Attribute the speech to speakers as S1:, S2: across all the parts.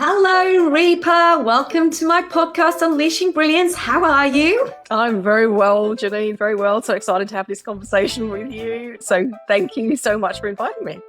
S1: Hello, Repa. Welcome to my podcast, Unleashing Brilliance. How are you?
S2: I'm very well, Janine, very well. So excited to have this conversation with you. So thank you so much for inviting me.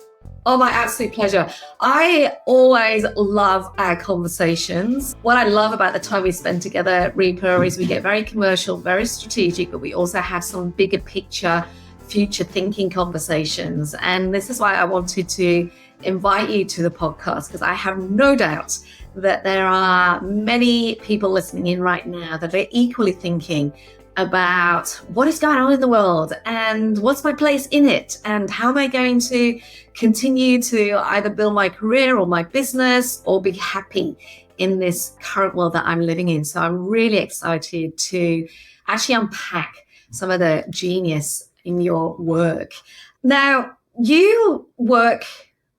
S1: Oh, my absolute pleasure. I always love our conversations. What I love about the time we spend together, Repa, is we get very commercial, very strategic, but we also have some bigger picture, future thinking conversations. And this is why I wanted to invite you to the podcast, because I have no doubt that there are many people listening in right now that are equally thinking about what is going on in the world and what's my place in it and how am I going to continue to either build my career or my business or be happy in this current world that I'm living in. So I'm really excited to actually unpack some of the genius in your work. Now, you work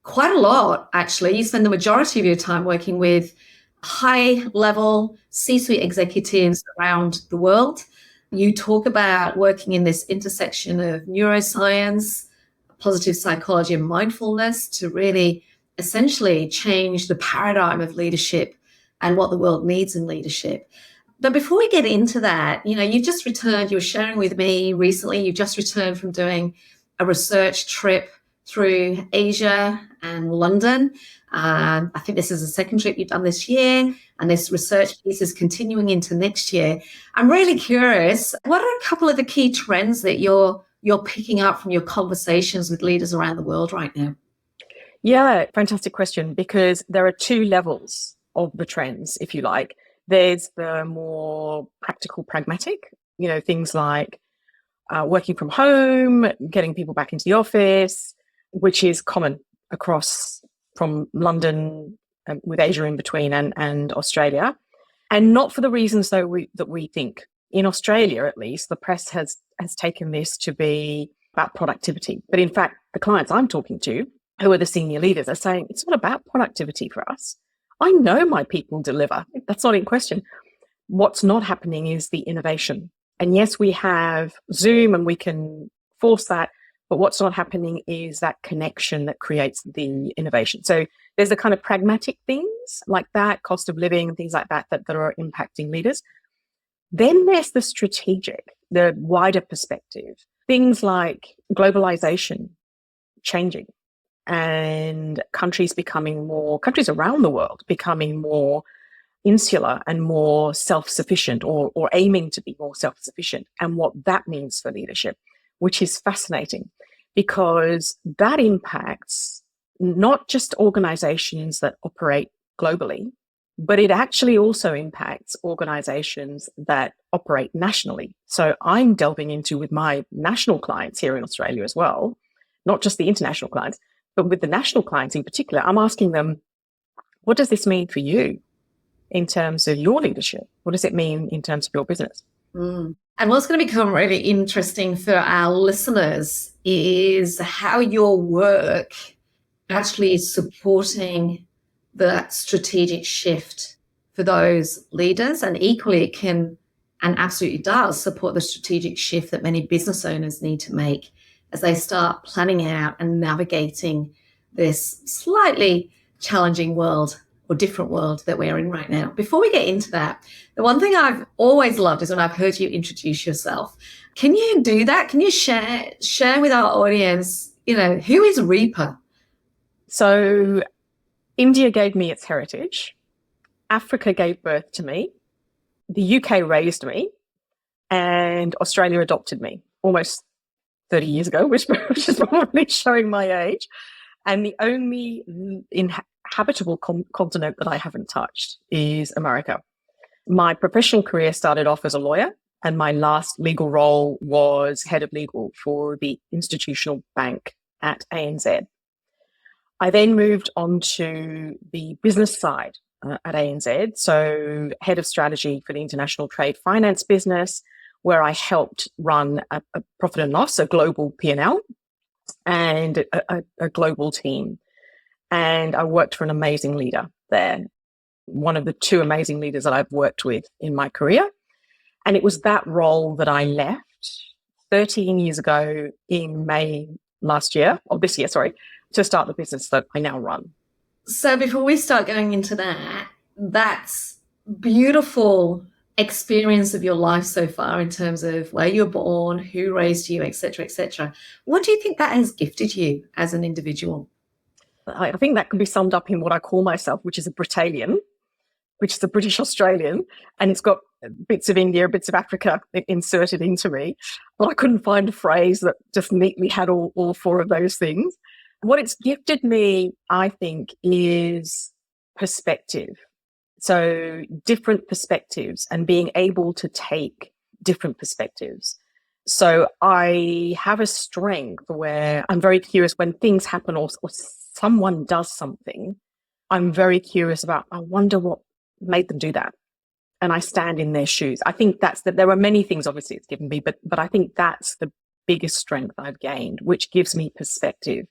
S1: quite a lot, actually. You spend the majority of your time working with high-level C-suite executives around the world. You talk about working in this intersection of neuroscience, positive psychology, and mindfulness to really essentially change the paradigm of leadership and what the world needs in leadership. But before we get into that, you were sharing with me recently, you just returned from doing a research trip through Asia and London. I think this is the second trip you've done this year, and this research piece is continuing into next year. I'm really curious, what are a couple of the key trends that you're picking up from your conversations with leaders around the world right now?
S2: Yeah, fantastic question, because there are two levels of the trends, if you like. There's the more practical, pragmatic, things like working from home, getting people back into the office, which is common across from London with Asia in between and Australia, and not for the reasons that we think. In Australia, at least, the press has taken this to be about productivity. But in fact, the clients I'm talking to, who are the senior leaders, are saying it's not about productivity for us. I know my people deliver. That's not in question. What's not happening is the innovation. And yes, we have Zoom and we can force that, but what's not happening is that connection that creates the innovation. So there's the kind of pragmatic things like that, cost of living, things like that are impacting leaders. Then there's the strategic, the wider perspective, things like globalization changing and countries around the world becoming more insular and more self-sufficient or aiming to be more self-sufficient, and what that means for leadership, which is fascinating because that impacts not just organizations that operate globally, but it actually also impacts organizations that operate nationally. So I'm delving into with my national clients here in Australia as well, not just the international clients, but with the national clients in particular, I'm asking them, what does this mean for you in terms of your leadership? What does it mean in terms of your business?
S1: And what's going to become really interesting for our listeners is how your work actually is supporting the strategic shift for those leaders, and equally it can and absolutely does support the strategic shift that many business owners need to make as they start planning out and navigating this slightly challenging world or different world that we're in right now. Before we get into that, the one thing I've always loved is when I've heard you introduce yourself. Can you do that? Can you share with our audience, who is Repa?
S2: So India gave me its heritage. Africa gave birth to me. The UK raised me, and Australia adopted me almost 30 years ago, which is probably showing my age. And the only habitable continent that I haven't touched is America. My professional career started off as a lawyer, and my last legal role was head of legal for the institutional bank at ANZ. I then moved on to the business side at ANZ, so head of strategy for the international trade finance business, where I helped run a profit and loss, a global P&L, and a global team. And I worked for an amazing leader there, one of the two amazing leaders that I've worked with in my career. And it was that role that I left 13 years ago in May this year, to start the business that I now run.
S1: So before we start going into that, that's beautiful experience of your life so far in terms of where you're born, who raised you, etc., etc. What do you think that has gifted you as an individual?
S2: I think that can be summed up in what I call myself, which is a Britallian, which is a British Australian, and it's got bits of India, bits of Africa inserted into me. But I couldn't find a phrase that just neatly had all four of those things. What it's gifted me, I think, is perspective. So different perspectives and being able to take different perspectives. So I have a strength where I'm very curious when things happen or someone does something. I'm very curious about, I wonder what made them do that. And I stand in their shoes. I think there are many things obviously it's given me, but I think that's the biggest strength I've gained, which gives me perspective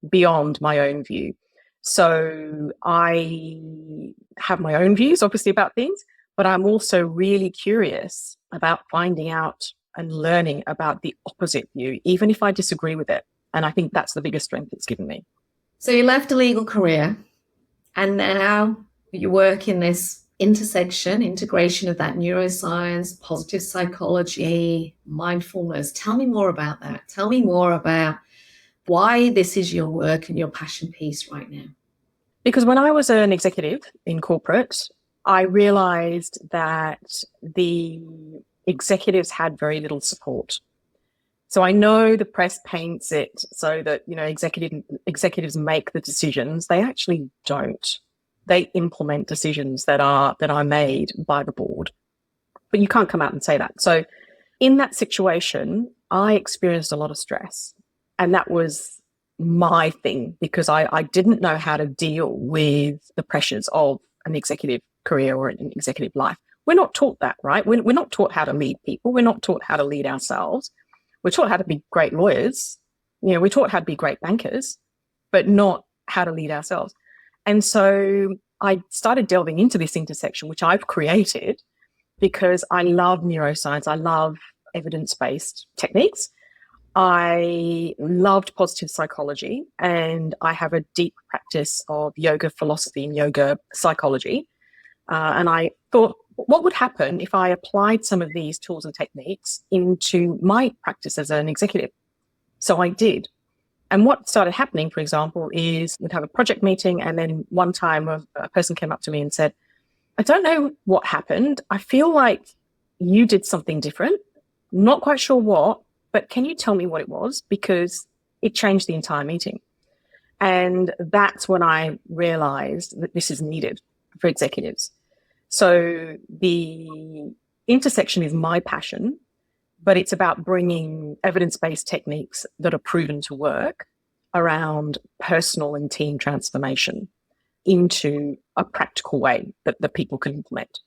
S2: beyond my own view. So I have my own views, obviously, about things, but I'm also really curious about finding out and learning about the opposite view, even if I disagree with it. And I think that's the biggest strength it's given me.
S1: So you left a legal career and now you work in this integration of that neuroscience, positive psychology, mindfulness. Tell me more about that. Tell me more about why this is your work and your passion piece right now.
S2: Because when I was an executive in corporate, I realized that the executives had very little support. So I know the press paints it so that, executives make the decisions. They actually don't. They implement decisions that are made by the board. But you can't come out and say that. So in that situation, I experienced a lot of stress. And that was my thing because I didn't know how to deal with the pressures of an executive career or an executive life. We're not taught that, right? We're not taught how to lead people. We're not taught how to lead ourselves. We're taught how to be great lawyers. We're taught how to be great bankers, but not how to lead ourselves. And so I started delving into this intersection, which I've created because I love neuroscience. I love evidence-based techniques. I loved positive psychology, and I have a deep practice of yoga philosophy and yoga psychology. And I thought, what would happen if I applied some of these tools and techniques into my practice as an executive? So I did. And what started happening, for example, is we'd have a project meeting, and then one time a person came up to me and said, I don't know what happened. I feel like you did something different. Not quite sure what, but can you tell me what it was? Because it changed the entire meeting. And that's when I realized that this is needed for executives. So the intersection is my passion, but it's about bringing evidence-based techniques that are proven to work around personal and team transformation into a practical way that people can implement.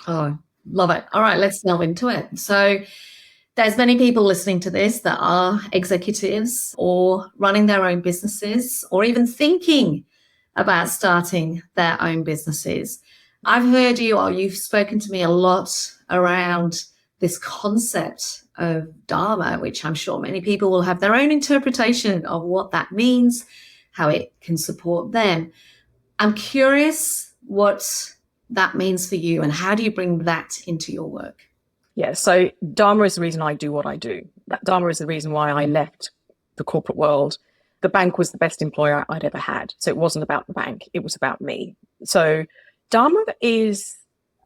S1: Oh, love it. All right, let's delve into it. So there's many people listening to this that are executives or running their own businesses or even thinking about starting their own businesses. I've heard you, or you've spoken to me a lot around this concept of Dharma, which I'm sure many people will have their own interpretation of what that means, how it can support them. I'm curious what that means for you and how do you bring that into your work?
S2: Yeah, so Dharma is the reason I do what I do. That Dharma is the reason why I left the corporate world. The bank was the best employer I'd ever had. So it wasn't about the bank, it was about me. So Dharma is,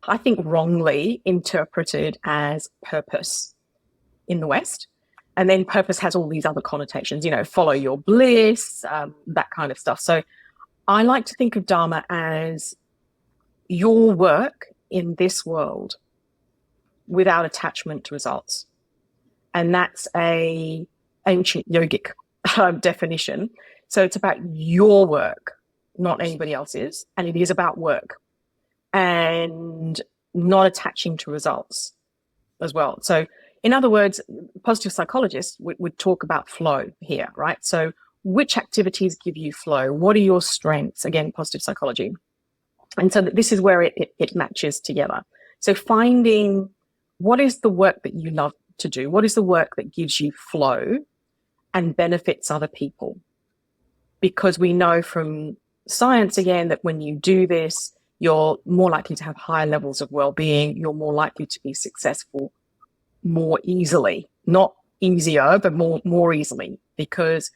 S2: I think, wrongly interpreted as purpose in the West. And then purpose has all these other connotations, follow your bliss, that kind of stuff. So I like to think of Dharma as your work in this world without attachment to results. And that's a ancient yogic definition. So it's about your work, not anybody else's. And it is about work and not attaching to results as well. So in other words, positive psychologists would talk about flow here, right? So which activities give you flow? What are your strengths? Again, positive psychology. And so this is where it matches together. So finding what is the work that you love to do? What is the work that gives you flow and benefits other people? Because we know from science again that when you do this, you're more likely to have higher levels of well-being. You're more likely to be successful more easily, not easier, but more easily, because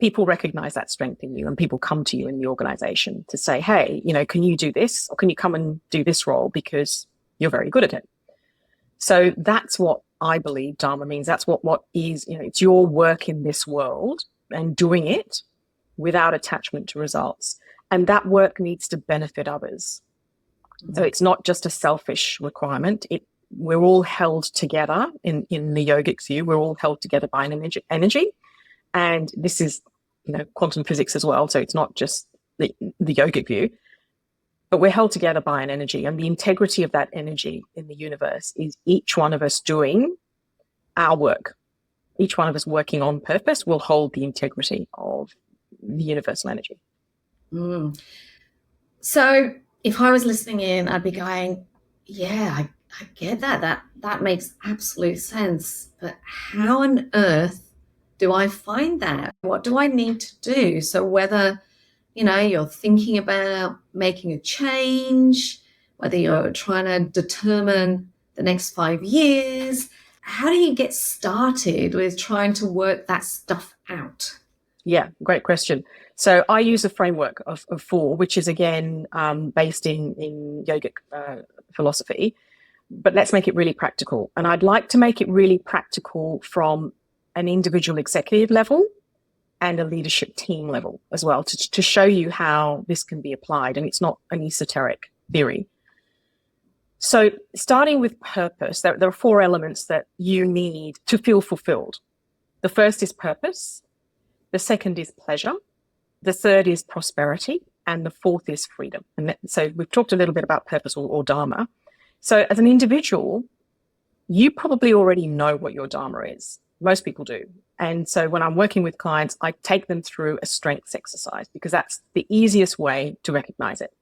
S2: people recognize that strength in you and people come to you in the organization to say, hey, can you do this? Or can you come and do this role because you're very good at it? So that's what I believe Dharma means. That's what is, it's your work in this world and doing it without attachment to results. And that work needs to benefit others. So it's not just a selfish requirement. We're all held together in the yogic view. We're all held together by an energy. And this is, quantum physics as well. So it's not just the yogic view, but we're held together by an energy. And the integrity of that energy in the universe is each one of us doing our work. Each one of us working on purpose will hold the integrity of the universal energy.
S1: So if I was listening in, I'd be going, yeah, I get that. That makes absolute sense. But how on earth do I find that? What do I need to do? So whether, you're thinking about making a change, whether you're trying to determine the next 5 years, how do you get started with trying to work that stuff out?
S2: Yeah, great question. So I use a framework of 4, which is again based in yogic philosophy, but let's make it really practical. And I'd like to make it really practical from an individual executive level and a leadership team level as well, to show you how this can be applied. And it's not an esoteric theory. So starting with purpose, there are 4 elements that you need to feel fulfilled. The first is purpose. The second is pleasure. The third is prosperity. And the fourth is freedom. And so we've talked a little bit about purpose or Dharma. So as an individual, you probably already know what your Dharma is. Most people do. And so when I'm working with clients, I take them through a strengths exercise because that's the easiest way to recognize it.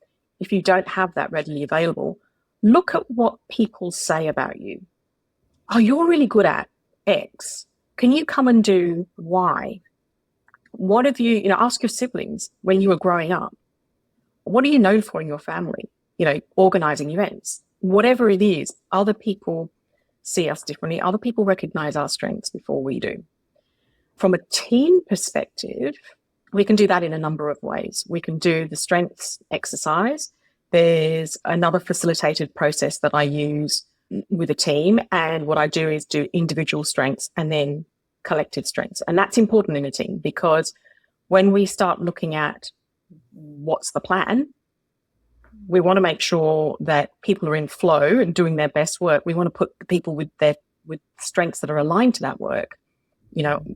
S2: If you don't have that readily available, look at what people say about you. Oh, you're really good at X. Can you come and do Y? What have you, ask your siblings when you were growing up, what are you known for in your family? Organizing events, whatever it is, other people see us differently. Other people recognize our strengths before we do. From a team perspective, we can do that in a number of ways. We can do the strengths exercise. There's another facilitated process that I use with a team. And what I do is do individual strengths and then collective strengths. And that's important in a team because when we start looking at what's the plan, we want to make sure that people are in flow and doing their best work. We want to put people with strengths that are aligned to that work,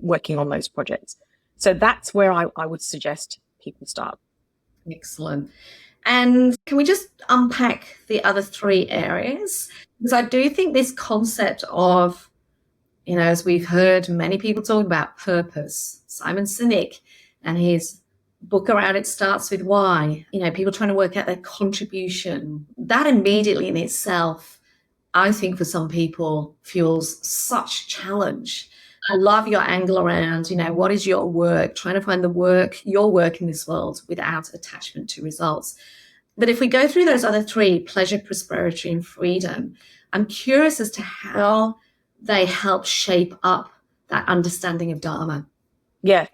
S2: working on those projects. So that's where I would suggest people start.
S1: Excellent. And can we just unpack the other 3 areas? Because I do think this concept of, as we've heard many people talk about purpose, Simon Sinek and his book around it starts with why, people trying to work out their contribution. That immediately in itself, I think for some people fuels such challenge. I love your angle around, what is your work, trying to find your work in this world without attachment to results. But if we go through those other 3, pleasure, prosperity, and freedom, I'm curious as to how they help shape up that understanding of Dharma.
S2: Yeah,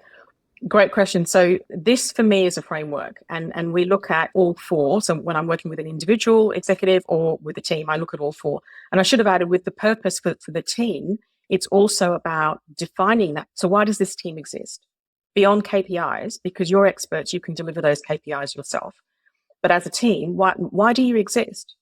S2: great question. So this for me is a framework and we look at all 4. So when I'm working with an individual executive or with a team, I look at all 4. And I should have added with the purpose for the team, it's also about defining that. So why does this team exist? Beyond KPIs, because you're experts, you can deliver those KPIs yourself. But as a team, why do you exist?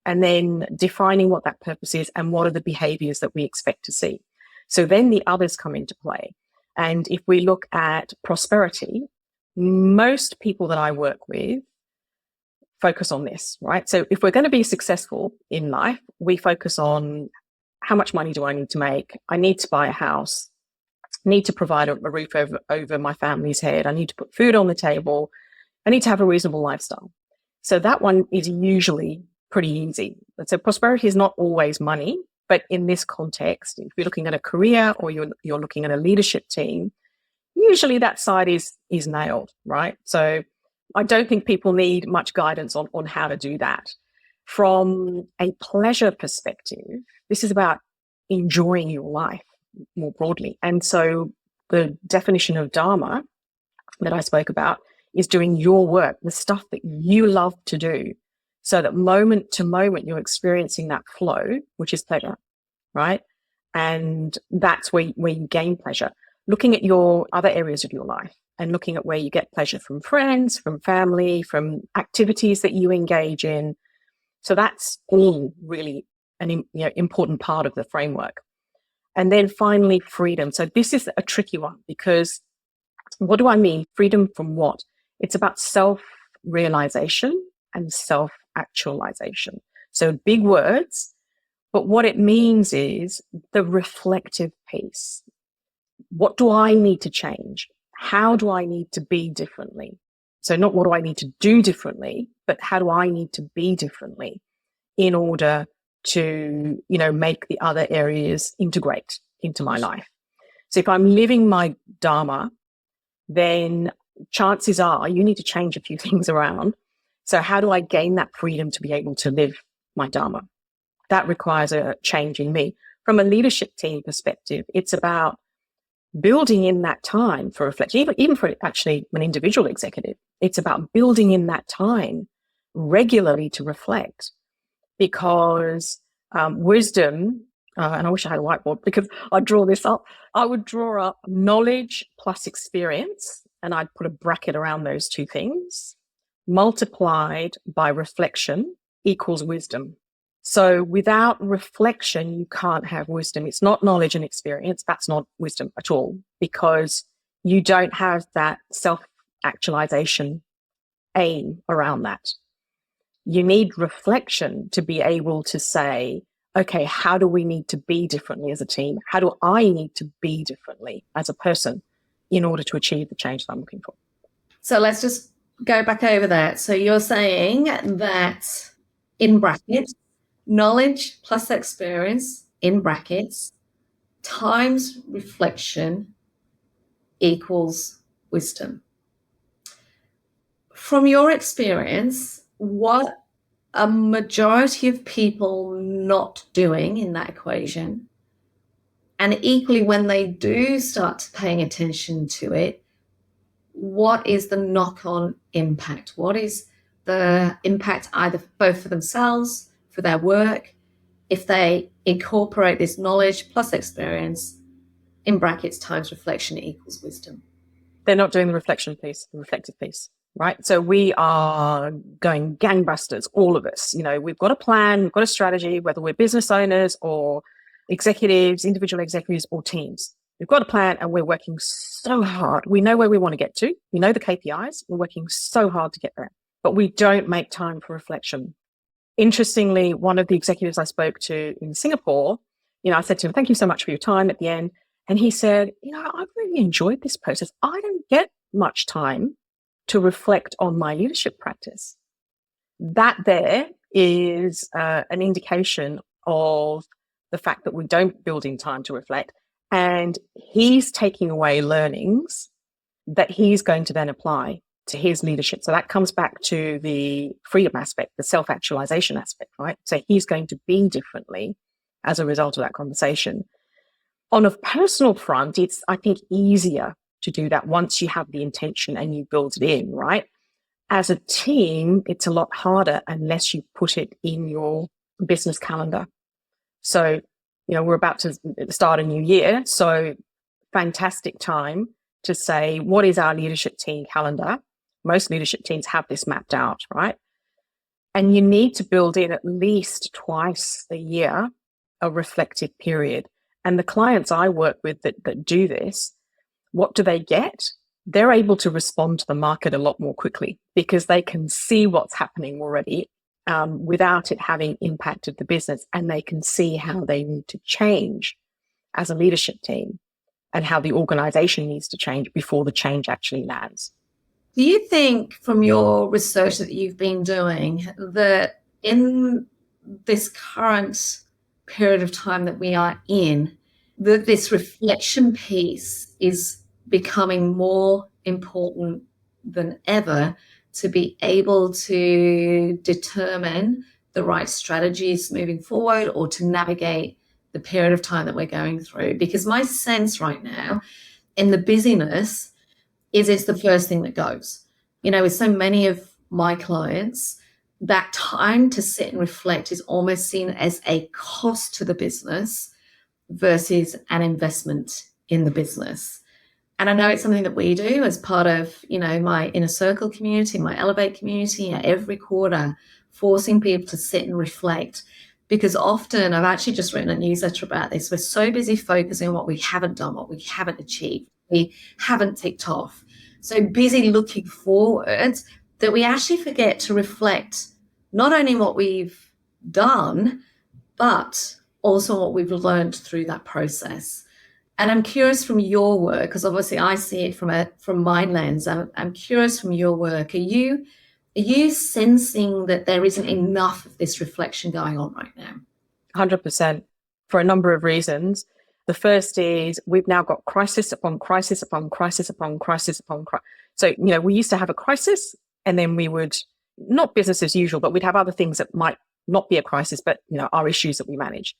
S2: And then defining what that purpose is and what are the behaviors that we expect to see. So then the others come into play. And if we look at prosperity, most people that I work with focus on this, right? So if we're going to be successful in life, we focus on how much money do I need to make? I need to buy a house, I need to provide a roof over my family's head. I need to put food on the table. I need to have a reasonable lifestyle. So that one is usually pretty easy. So prosperity is not always money, but in this context, if you're looking at a career or you're looking at a leadership team, usually that side is nailed, right? So I don't think people need much guidance on how to do that. From a pleasure perspective, this is about enjoying your life more broadly. And so the definition of Dharma that I spoke about is doing your work, the stuff that you love to do, so that moment to moment you're experiencing that flow, which is pleasure, right? And that's where you gain pleasure. Looking at your other areas of your life and looking at where you get pleasure from friends, from family, from activities that you engage in. So that's all really an important part of the framework. And then finally, freedom. So this is a tricky one, because what do I mean? Freedom from what? It's about self-realization and self-actualization. So big words, but what it means is the reflective piece. What do I need to change? How do I need to be differently? So not what do I need to do differently, but how do I need to be differently in order to, make the other areas integrate into my life. So if I'm living my Dharma, then chances are you need to change a few things around. So how do I gain that freedom to be able to live my Dharma? That requires a change in me. From a leadership team perspective, it's about building in that time for reflection, even for actually an individual executive. It's about building in that time regularly to reflect, because wisdom, and I wish I had a whiteboard because I'd draw this up. I would draw up knowledge plus experience, and I'd put a bracket around those two things, multiplied by reflection equals wisdom. So without reflection, you can't have wisdom. It's not knowledge and experience. That's not wisdom at all, because you don't have that self-actualization aim around that. You need reflection to be able to say, okay, how do we need to be differently as a team? How do I need to be differently as a person in order to achieve the change that I'm looking for?
S1: So let's just go back over that. So you're saying that, in brackets, knowledge plus experience, in brackets, times reflection equals wisdom. From your experience, what a majority of people not doing in that equation, and equally when they do start paying attention to it, what is the knock-on impact? What is the impact either both for themselves, for their work, if they incorporate this knowledge plus experience, in brackets, times reflection equals wisdom?
S2: They're not doing the reflection piece, the reflective piece, right? So we are going gangbusters, all of us. We've got a plan, we've got a strategy, whether we're business owners or executives, individual executives or teams. We've got a plan and we're working so hard. We know where we want to get to. We know the KPIs. We're working so hard to get there, but we don't make time for reflection. Interestingly, one of the executives I spoke to in Singapore, I said to him, thank you so much for your time at the end. And he said, I've really enjoyed this process. I don't get much time to reflect on my leadership practice. That there is an indication of the fact that we don't build in time to reflect. And he's taking away learnings that he's going to then apply to his leadership. So that comes back to the freedom aspect, the self-actualization aspect, right? So he's going to be differently as a result of that conversation. On a personal front, it's, I think, easier to do that once you have the intention and you build it in, right? As a team, it's a lot harder unless you put it in your business calendar. So, we're about to start a new year. So fantastic time to say, what is our leadership team calendar? Most leadership teams have this mapped out, right? And you need to build in at least twice a year a reflective period. And the clients I work with that do this, what do they get? They're able to respond to the market a lot more quickly because they can see what's happening already without it having impacted the business. And they can see how they need to change as a leadership team and how the organization needs to change before the change actually lands.
S1: Do you think, from your research that you've been doing, that in this current period of time that we are in, that this reflection piece is becoming more important than ever, to be able to determine the right strategies moving forward or to navigate the period of time that we're going through. Because my sense right now in the busyness is it's the first thing that goes. You know, with so many of my clients, that time to sit and reflect is almost seen as a cost to the business versus an investment in the business. And I know it's something that we do as part of, you know, my inner circle community, my Elevate community, every quarter, forcing people to sit and reflect. Because often, I've actually just written a newsletter about this, we're so busy focusing on what we haven't done, what we haven't achieved, we haven't ticked off. So busy looking forward that we actually forget to reflect not only what we've done, but also what we've learned through that process. And I'm curious from your work, because obviously I see it from my lens. I'm curious from your work. Are you sensing that there isn't enough of this reflection going on right now?
S2: 100%, for a number of reasons. The first is we've now got crisis upon crisis upon crisis upon crisis upon crisis. So, you know, we used to have a crisis and then we would, not business as usual, but we'd have other things that might not be a crisis, but, you know, are issues that we manage.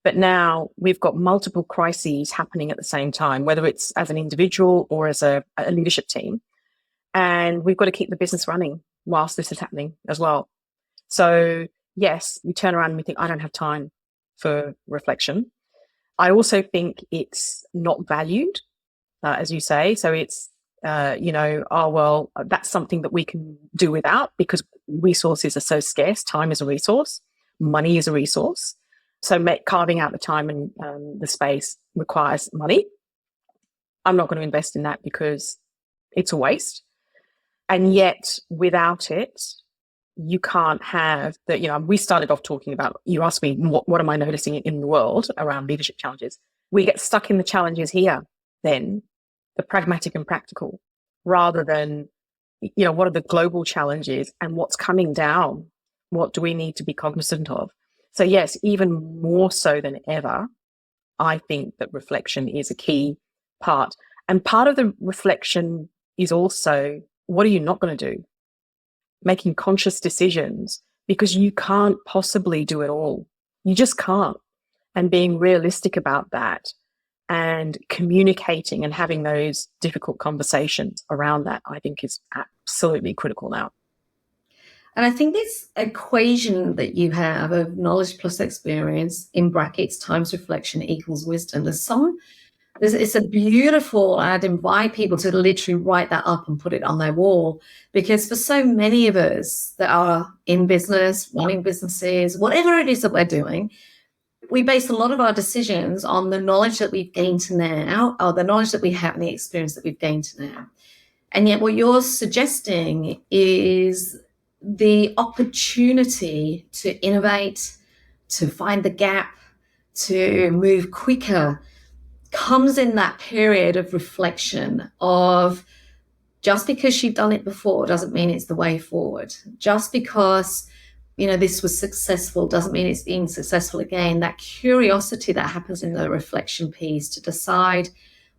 S2: But now we've got multiple crises happening at the same time, whether it's as an individual or as a leadership team. And we've got to keep the business running whilst this is happening as well. So yes, we turn around and we think, I don't have time for reflection. I also think it's not valued, as you say. So it's, you know, oh, well, that's something that we can do without because resources are so scarce. Time is a resource. Money is a resource. So carving out the time and the space requires money. I'm not going to invest in that because it's a waste. And yet without it, you can't have that. You know, we started off talking about, you asked me, what am I noticing in the world around leadership challenges? We get stuck in the challenges here, then the pragmatic and practical, rather than, you know, what are the global challenges and what's coming down? What do we need to be cognizant of? So yes, even more so than ever, I think that reflection is a key part. And part of the reflection is also, what are you not going to do? Making conscious decisions, because you can't possibly do it all. You just can't. And being realistic about that and communicating and having those difficult conversations around that, I think is absolutely critical now.
S1: And I think this equation that you have of knowledge plus experience in brackets times reflection equals wisdom. It's a beautiful, I'd invite people to literally write that up and put it on their wall, because for so many of us that are in business, running businesses, whatever it is that we're doing, we base a lot of our decisions on the knowledge that we've gained to now, or the knowledge that we have and the experience that we've gained to now. And yet what you're suggesting is the opportunity to innovate, to find the gap, to move quicker, comes in that period of reflection of, just because you've done it before doesn't mean it's the way forward. Just because, you know, this was successful doesn't mean it's being successful again. That curiosity that happens in the reflection piece to decide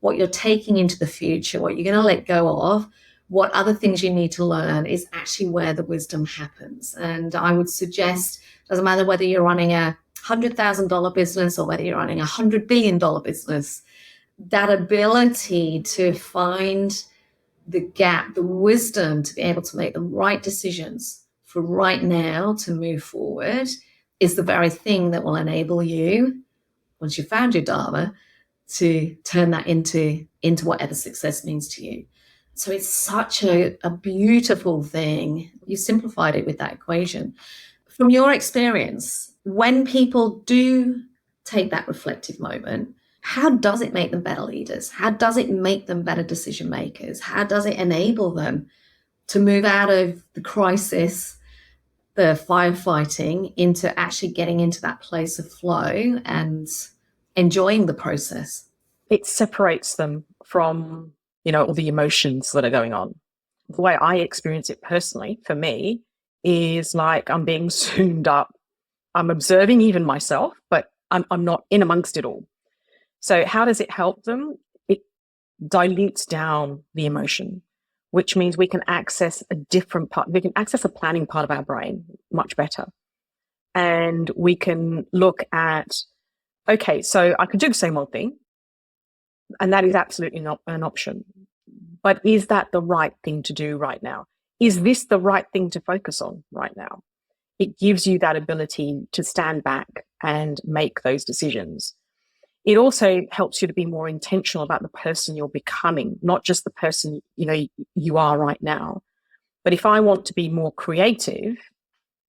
S1: what you're taking into the future, what you're going to let go of, what other things you need to learn, is actually where the wisdom happens. And I would suggest, doesn't matter whether you're running a $100,000 business or whether you're running a $100 billion business, that ability to find the gap, the wisdom to be able to make the right decisions for right now to move forward is the very thing that will enable you, once you've found your Dharma, to turn that into whatever success means to you. So it's such a beautiful thing. You simplified it with that equation. From your experience, when people do take that reflective moment, how does it make them better leaders? How does it make them better decision makers? How does it enable them to move out of the crisis, the firefighting, into actually getting into that place of flow and enjoying the process?
S2: It separates them from, you know, all the emotions that are going on. The way I experience it personally, for me, is like I'm being zoomed up. I'm observing even myself, but I'm not in amongst it all. So how does it help them? It dilutes down the emotion. which means we can access a different part. We can access a planning part of our brain much better. And we can look at, okay, so I could do the same old thing, and that is absolutely not an option. But is that the right thing to do right now? Is this the right thing to focus on right now? It gives you that ability to stand back and make those decisions. It also helps you to be more intentional about the person you're becoming, not just the person, you are right now. But if I want to be more creative,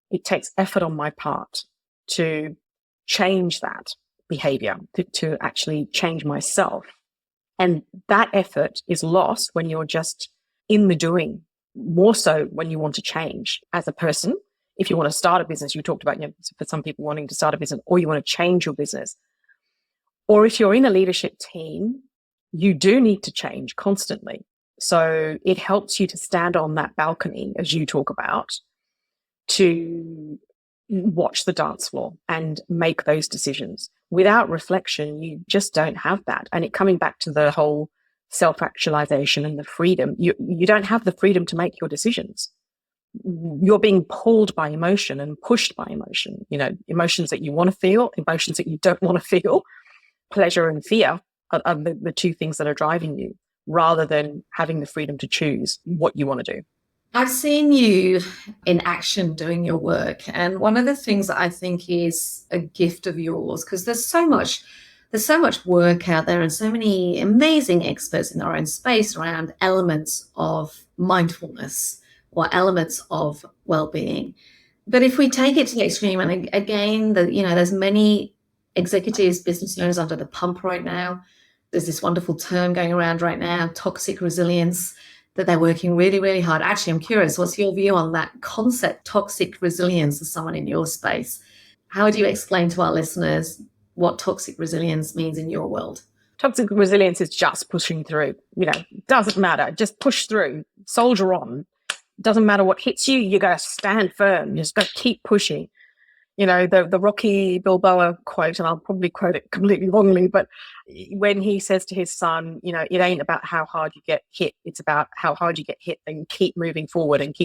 S2: it takes effort on my part to change that behavior, to actually change myself. And that effort is lost when you're just in the doing, more so when you want to change as a person. If you want to start a business, you talked about, for some people wanting to start a business, or you want to change your business. Or if you're in a leadership team, you do need to change constantly. So it helps you to stand on that balcony, as you talk about, to watch the dance floor and make those decisions. Without reflection, you just don't have that. And it coming back to the whole self-actualization and the freedom, you don't have the freedom to make your decisions. You're being pulled by emotion and pushed by emotion, emotions that you want to feel, emotions that you don't want to feel. Pleasure and fear are the two things that are driving you, rather than having the freedom to choose what you want to do.
S1: I've seen you in action doing your work. And one of the things that I think is a gift of yours, because there's so much work out there and so many amazing experts in their own space around elements of mindfulness or elements of well-being. But if we take it to the extreme, and again, there's many executives, business owners under the pump right now. There's this wonderful term going around right now, toxic resilience, that they're working really, really hard. Actually, I'm curious, what's your view on that concept, toxic resilience, as someone in your space? How would you explain to our listeners what toxic resilience means in your world?
S2: Toxic resilience is just pushing through. Doesn't matter. Just push through, soldier on. Doesn't matter what hits you, you got to stand firm. You just got to keep pushing. The Rocky Balboa quote, and I'll probably quote it completely wrongly, but when he says to his son, it ain't about how hard you get hit, it's about how hard you get hit and keep moving forward and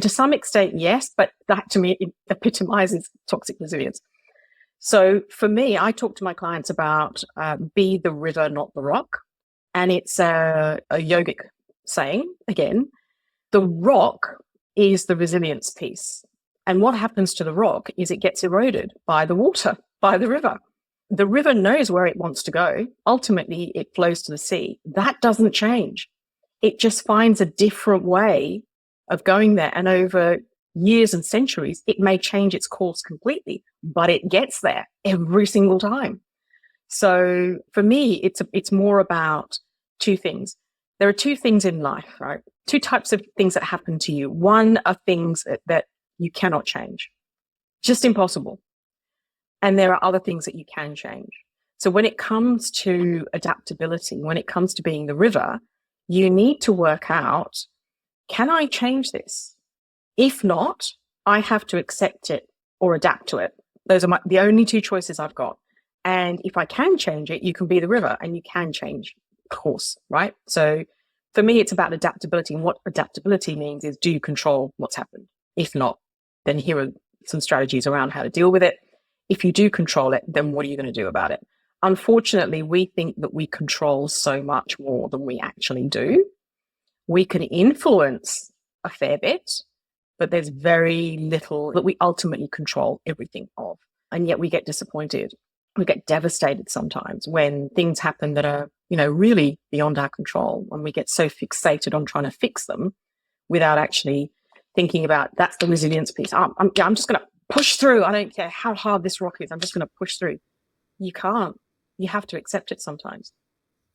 S2: to some extent, yes, but that to me, it epitomizes toxic resilience. So for me, I talk to my clients about be the river, not the rock. And it's a yogic saying, again, the rock is the resilience piece. And what happens to the rock is it gets eroded by the water, by the river. The river knows where it wants to go. Ultimately, it flows to the sea. That doesn't change. It just finds a different way of going there. And over years and centuries, it may change its course completely, but it gets there every single time. So for me, it's more about two things. There are two things in life, right? Two types of things that happen to you. One are things that you cannot change. Just impossible. And there are other things that you can change. So when it comes to adaptability, when it comes to being the river, you need to work out, can I change this? If not, I have to accept it or adapt to it. Those are the only two choices I've got. And if I can change it, you can be the river and you can change course, right? So for me, it's about adaptability. And what adaptability means is, do you control what's happened? If not, then here are some strategies around how to deal with it. If you do control it, then what are you going to do about it? Unfortunately, we think that we control so much more than we actually do. We can influence a fair bit, but there's very little that we ultimately control everything of. And yet we get disappointed. We get devastated sometimes when things happen that are, really beyond our control. And we get so fixated on trying to fix them without actually thinking about, that's the resilience piece. I'm just going to push through. I don't care how hard this rock is. I'm just going to push through. You can't. You have to accept it sometimes.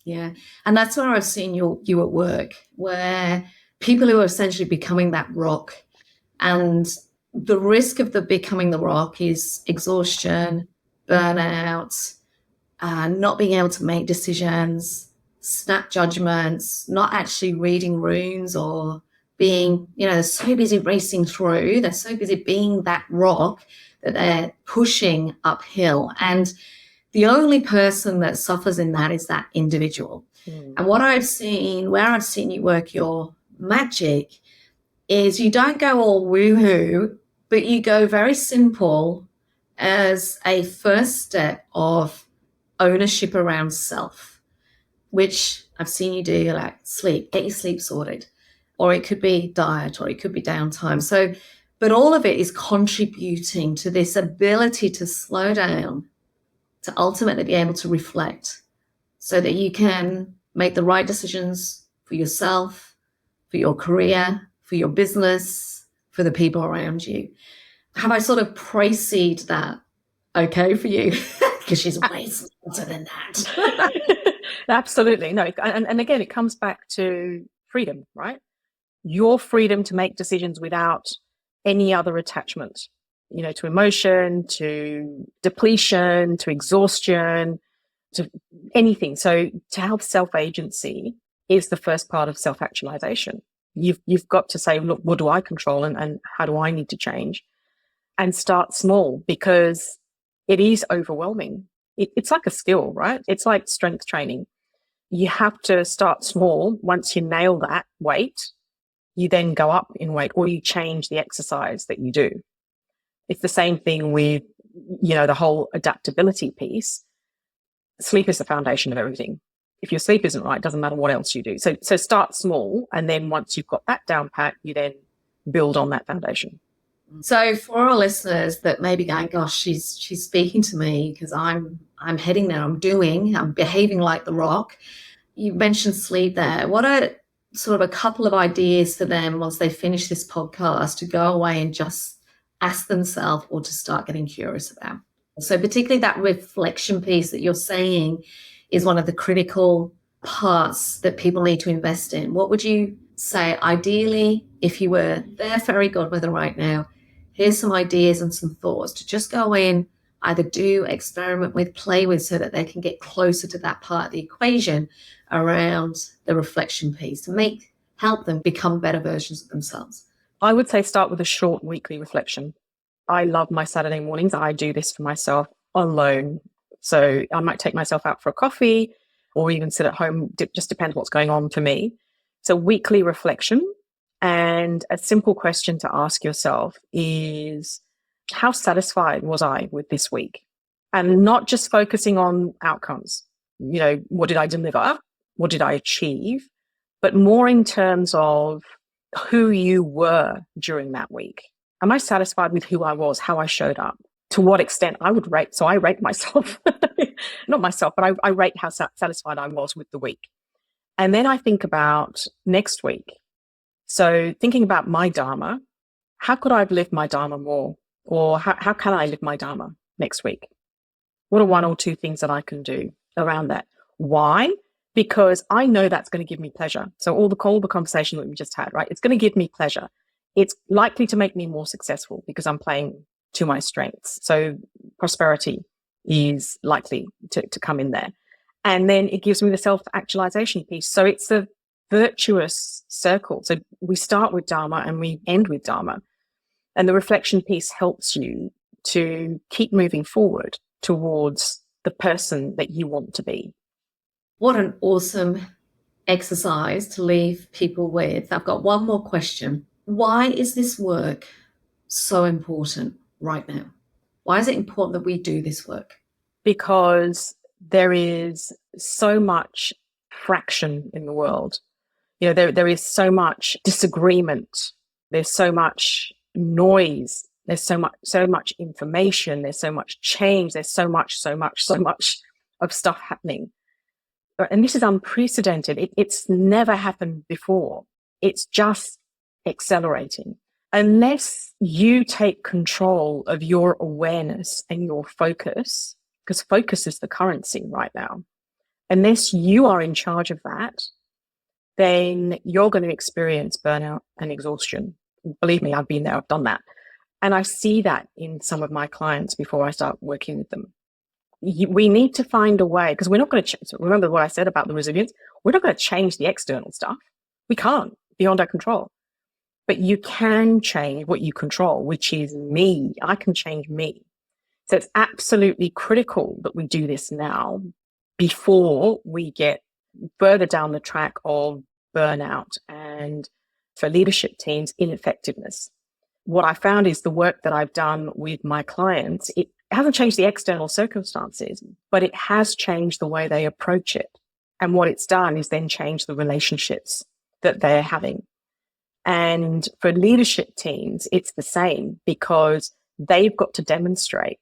S1: Yeah. And that's where I've seen you at work, where people who are essentially becoming that rock, and the risk of the becoming the rock is exhaustion, burnout, not being able to make decisions, snap judgments, not actually reading runes, or being, they're so busy racing through, they're so busy being that rock that they're pushing uphill. And the only person that suffers in that is that individual. And what I've seen, where I've seen you work your magic is you don't go all woohoo, but you go very simple as a first step of ownership around self, which I've seen you do, like sleep, get your sleep sorted, or it could be diet, or it could be downtime. So, but all of it is contributing to this ability to slow down, to ultimately be able to reflect so that you can make the right decisions for yourself, for your career, for your business, for the people around you. Have I sort of precede that okay for you? Because she's way smarter than that.
S2: Absolutely. No, and again, it comes back to freedom, right? Your freedom to make decisions without any other attachment, to emotion, to depletion, to exhaustion, to anything. So to have self-agency is the first part of self-actualization. You've got to say, look, what do I control and how do I need to change? And start small, because it is overwhelming. It's like a skill, right? It's like strength training. You have to start small. Once you nail that weight, you then go up in weight, or you change the exercise that you do. It's the same thing with, the whole adaptability piece. Sleep is the foundation of everything. If your sleep isn't right, it doesn't matter what else you do. So start small. And then once you've got that down pat, you then build on that foundation.
S1: So for our listeners that may be going, gosh, she's speaking to me because I'm heading there, I'm behaving like the rock. You mentioned sleep there. What are sort of a couple of ideas for them once they finish this podcast to go away and just ask themselves or to start getting curious about? So particularly that reflection piece that you're saying is one of the critical parts that people need to invest in. What would you say, ideally, if you were their fairy godmother right now, here's some ideas and some thoughts to just go in, either do, experiment with, play with, so that they can get closer to that part of the equation around the reflection piece to help them become better versions of themselves?
S2: I would say start with a short weekly reflection. I love my Saturday mornings. I do this for myself alone. So I might take myself out for a coffee or even sit at home. Just depends what's going on for me. So weekly reflection. And a simple question to ask yourself is, how satisfied was I with this week? And not just focusing on outcomes. What did I deliver? What did I achieve? But more in terms of who you were during that week. Am I satisfied with who I was, how I showed up? To what extent I would rate? So I rate myself, not myself, but I rate how satisfied I was with the week. And then I think about next week. So thinking about my Dharma, how could I have lived my Dharma more? Or how can I live my Dharma next week? What are one or two things that I can do around that? Why? Because I know that's going to give me pleasure. So all the conversation that we just had, right? It's going to give me pleasure. It's likely to make me more successful because I'm playing to my strengths. So prosperity is likely to come in there. And then it gives me the self-actualization piece. So it's a virtuous circle. So we start with Dharma and we end with Dharma. And the reflection piece helps you to keep moving forward towards the person that you want to be.
S1: What an awesome exercise to leave people with. I've got one more question. Why is this work so important right now? Why is it important that we do this work?
S2: Because there is so much fraction in the world. There is so much disagreement. There's so much noise. There's so much information. There's so much change. There's so much of stuff happening. And this is unprecedented. It's never happened before. It's just accelerating. Unless you take control of your awareness and your focus, because focus is the currency right now, unless you are in charge of that, then you're going to experience burnout and exhaustion. Believe me, I've been there, I've done that. And I see that in some of my clients before I start working with them. We need to find a way, because we're not going to remember what I said about the resilience. We're not going to change the external stuff. We can't, beyond our control. But you can change what you control, which is me. I can change me. So it's absolutely critical that we do this now before we get further down the track of burnout and for leadership teams in effectiveness. What I found is the work that I've done with my clients, it hasn't changed the external circumstances, but it has changed the way they approach it. And what it's done is then change the relationships that they're having. And for leadership teams, it's the same, because they've got to demonstrate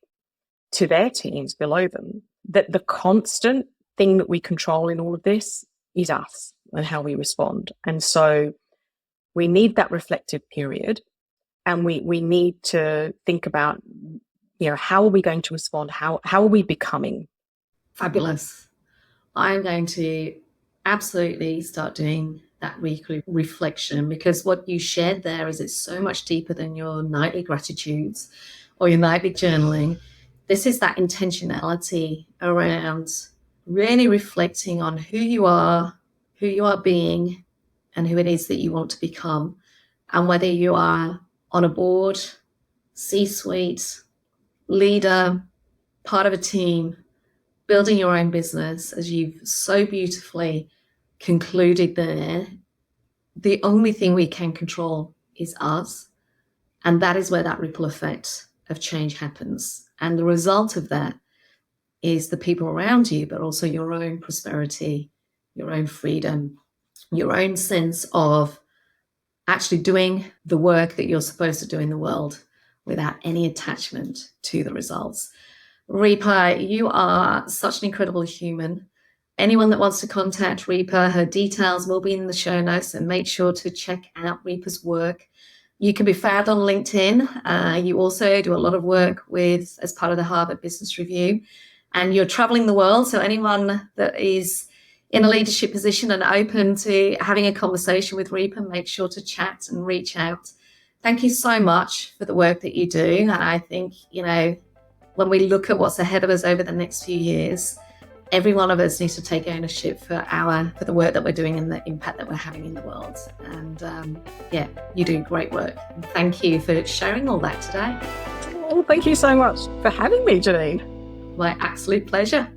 S2: to their teams below them that the constant thing that we control in all of this is us and how we respond. And so we need that reflective period, and we need to think about, how are we going to respond? How are we becoming?
S1: Fabulous. I'm going to absolutely start doing that weekly reflection, because what you shared there is it's so much deeper than your nightly gratitudes or your nightly journaling. This is that intentionality around really reflecting on who you are being, and who it is that you want to become. And whether you are on a board, C-suite, leader, part of a team, building your own business, as you've so beautifully concluded there, the only thing we can control is us. And that is where that ripple effect of change happens. And the result of that is the people around you, but also your own prosperity, your own freedom, your own sense of actually doing the work that you're supposed to do in the world without any attachment to the results. Repa, you are such an incredible human. Anyone that wants to contact Repa, her details will be in the show notes, and make sure to check out Repa's work. You can be found on LinkedIn. You also do a lot of work as part of the Harvard Business Review, and you're traveling the world. So anyone that is in a leadership position and open to having a conversation with Repa, make sure to chat and reach out. Thank you so much for the work that you do. And I think, when we look at what's ahead of us over the next few years, every one of us needs to take ownership for the work that we're doing and the impact that we're having in the world. And you do great work. And thank you for sharing all that today.
S2: Well, thank you so much for having me, Janine.
S1: My absolute pleasure.